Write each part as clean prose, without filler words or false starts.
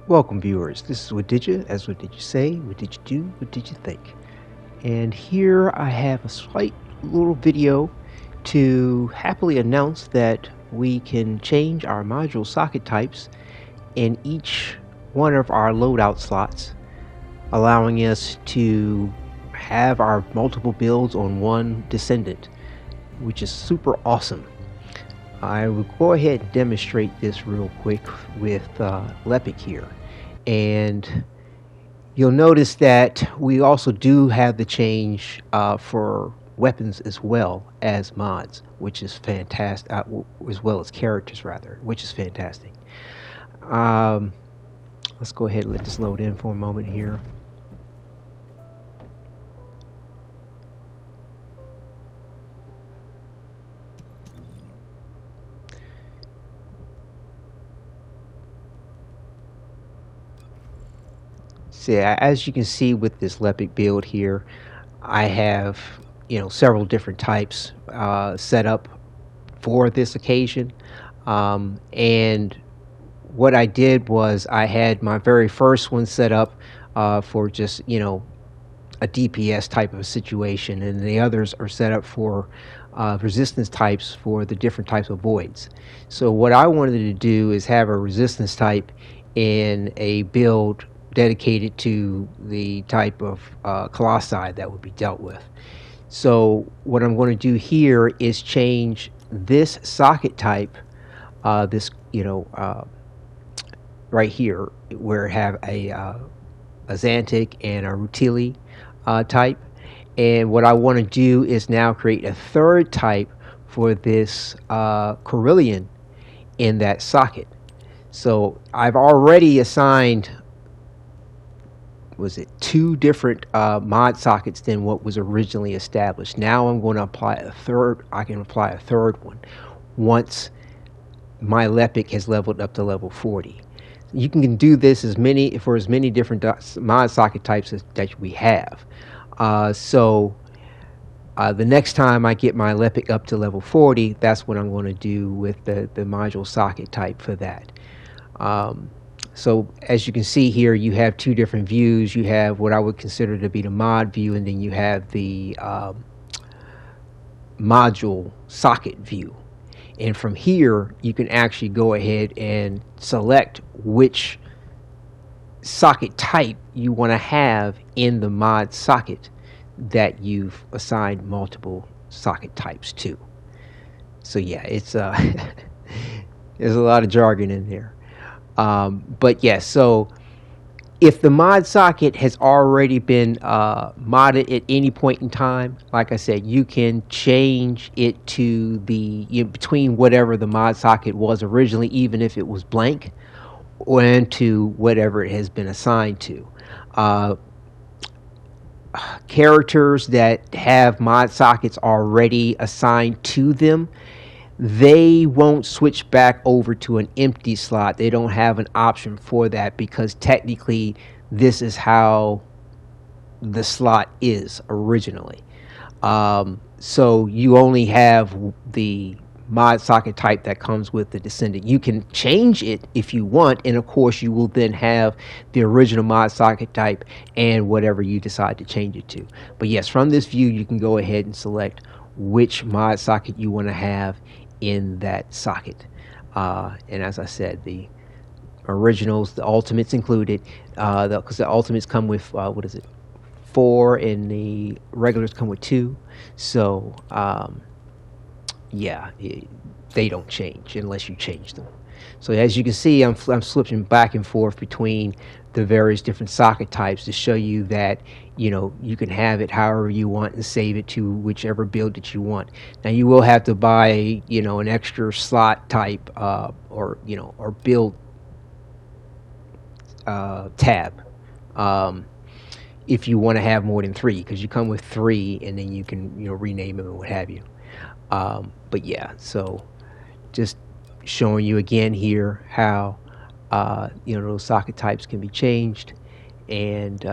Welcome viewers, this is Wadidja. As what did you say, what did you do, what did you think? And here I have a slight little video to happily announce that we can change our module socket types in each one of our loadout slots, allowing us to have our multiple builds on one Descendant, which is super awesome. I will go ahead and demonstrate this real quick with Lepic here, and you'll notice that we also do have the change for weapons as well as mods, which is fantastic, as well as characters rather, which is fantastic. Let's go ahead and let this load in for a moment here. So yeah, as you can see with this Lepic build here, I have several different types set up for this occasion, and what I did was I had my very first one set up for just a DPS type of situation, and the others are set up for resistance types for the different types of voids. So what I wanted to do is have a resistance type in a build dedicated to the type of colossi that would be dealt with. So what I'm going to do here is change this socket type, this right here, where it have a Xantic and a Rutili type, and what I want to do is now create a third type for this Carillion in that socket. So I've already assigned, was it 2 different mod sockets than what was originally established. Now I'm going to apply a third. I can apply a third one once my Lepic has leveled up to level 40. You can do this for as many different mod socket types that we have. So the next time I get my Lepic up to level 40, that's what I'm going to do with the module socket type for that. So as you can see here, you have 2 different views. You have what I would consider to be the mod view, and then you have the module socket view. And from here, you can actually go ahead and select which socket type you want to have in the mod socket that you've assigned multiple socket types to. So yeah, it's there's a lot of jargon in there. But yeah, so if the mod socket has already been modded at any point in time, like I said, you can change it to the between whatever the mod socket was originally, even if it was blank, or into whatever it has been assigned to. Characters that have mod sockets already assigned to them, they won't switch back over to an empty slot. They don't have an option for that, because technically this is how the slot is originally. So you only have the mod socket type that comes with the Descendant. You can change it if you want, and of course you will then have the original mod socket type and whatever you decide to change it to. But yes, from this view you can go ahead and select which mod socket you want to have in that socket, and as I said, the originals, the ultimates included, because the ultimates come with 4, and the regulars come with 2. So yeah, they don't change unless you change them. So as you can see, I'm switching back and forth between the various different socket types to show you that you can have it however you want and save it to whichever build that you want. Now you will have to buy an extra slot type or build tab if you want to have more than 3, because you come with 3 and then you can rename them and what have you. But yeah, so just showing you again here how those socket types can be changed. And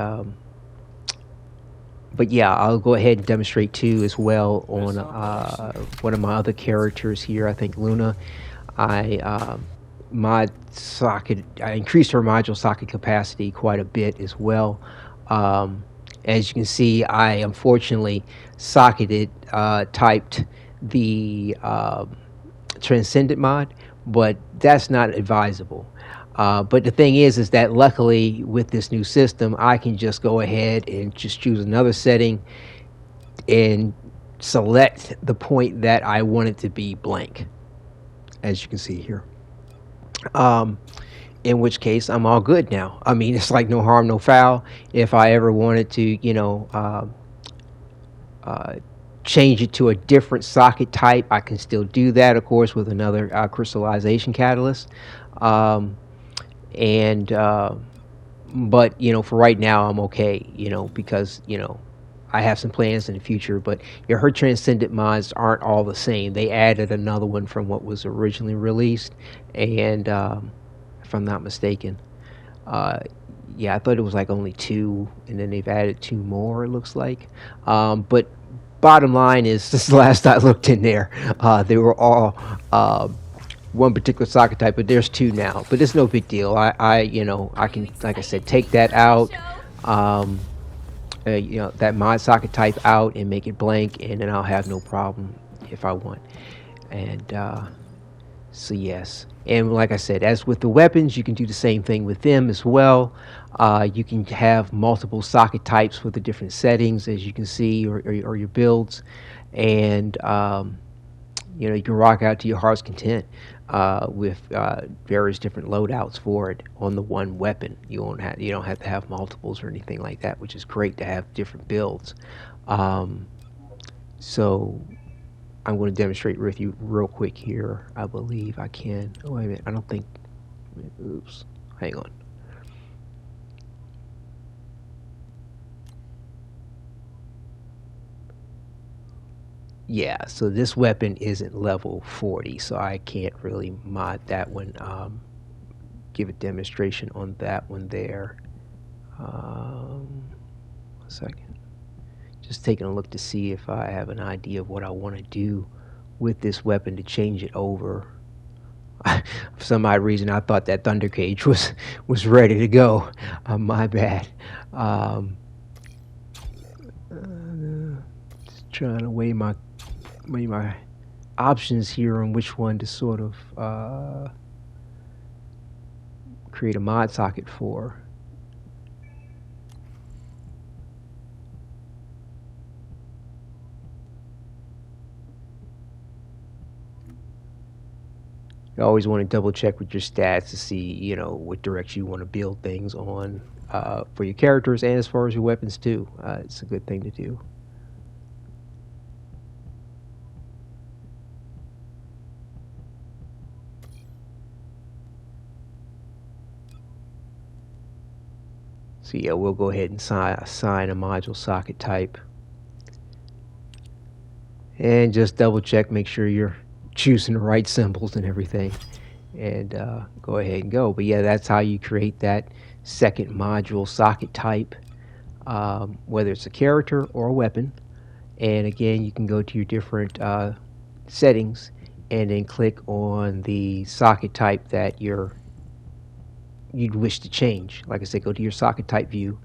but yeah, I'll go ahead and demonstrate too as well on one of my other characters here. I think Luna. I mod socket. I increased her module socket capacity quite a bit as well. As you can see, I unfortunately socketed typed the Transcendent mod, but that's not advisable. But the thing is that luckily with this new system, I can just go ahead and just choose another setting and select the point that I want it to be blank, as you can see here. In which case I'm all good now. I mean, it's like no harm, no foul. If I ever wanted to, change it to a different socket type, I can still do that, of course, with another crystallization catalyst. But for right now, I'm okay, because I have some plans in the future. But her Transcendent mods aren't all the same. They added another one from what was originally released, and if I'm not mistaken, yeah, I thought it was like only 2, and then they've added 2 more, it looks like. But bottom line is, this is the last I looked in there, they were all one particular socket type, but there's 2 now. But it's no big deal. I can, like I said, take that out, that mod socket type out and make it blank, and then I'll have no problem if I want. And so yes, and like I said, as with the weapons, you can do the same thing with them as well. You can have multiple socket types for the different settings, as you can see, or your builds, and you can rock out to your heart's content with various different loadouts for it on the one weapon. You don't have to have multiples or anything like that, which is great to have different builds. So I'm going to demonstrate with you real quick here. I believe I can. Oh, wait a minute. I don't think. Oops. Hang on. Yeah, so this weapon isn't level 40, so I can't really mod that one. Give a demonstration on that one there. 1 second. Just taking a look to see if I have an idea of what I want to do with this weapon to change it over. For some odd reason, I thought that Thunder Cage was ready to go. My bad. Just trying to weigh my options here on which one to sort of create a mod socket for. You always want to double check with your stats to see, what direction you want to build things on for your characters and as far as your weapons too. It's a good thing to do. So yeah, we'll go ahead and assign a module socket type. And just double check, make sure you're choosing the right symbols and everything, and go ahead and go. But yeah, that's how you create that second module socket type, whether it's a character or a weapon. And again, you can go to your different settings and then click on the socket type that you'd wish to change. Like I said, go to your socket type view,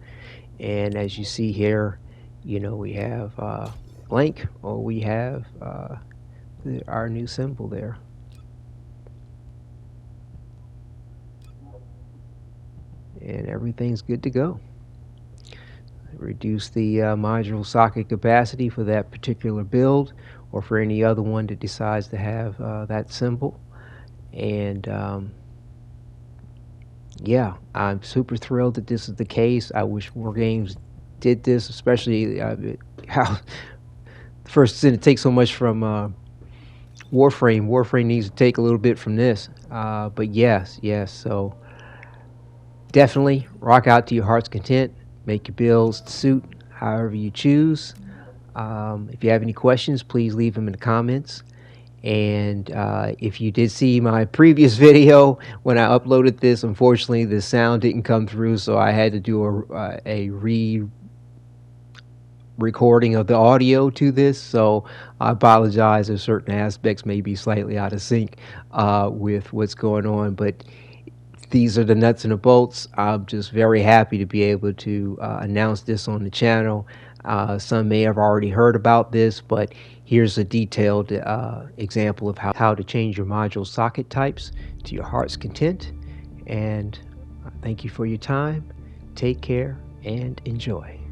and as you see here, we have blank, or we have our new symbol there. And everything's good to go. Reduce the module socket capacity for that particular build, or for any other one that decides to have that symbol. And yeah, I'm super thrilled that this is the case. I wish more games did this, especially how First Descendant takes so much from Warframe. Warframe needs to take a little bit from this. But yes, so definitely rock out to your heart's content. Make your builds suit however you choose. If you have any questions, please leave them in the comments. And if you did see my previous video when I uploaded this, unfortunately the sound didn't come through, so I had to do a recording of the audio to this. So I apologize if certain aspects may be slightly out of sync with what's going on, but these are the nuts and the bolts. I'm just very happy to be able to announce this on the channel. Some may have already heard about this, but here's a detailed example of how to change your module socket types to your heart's content. And thank you for your time. Take care and enjoy.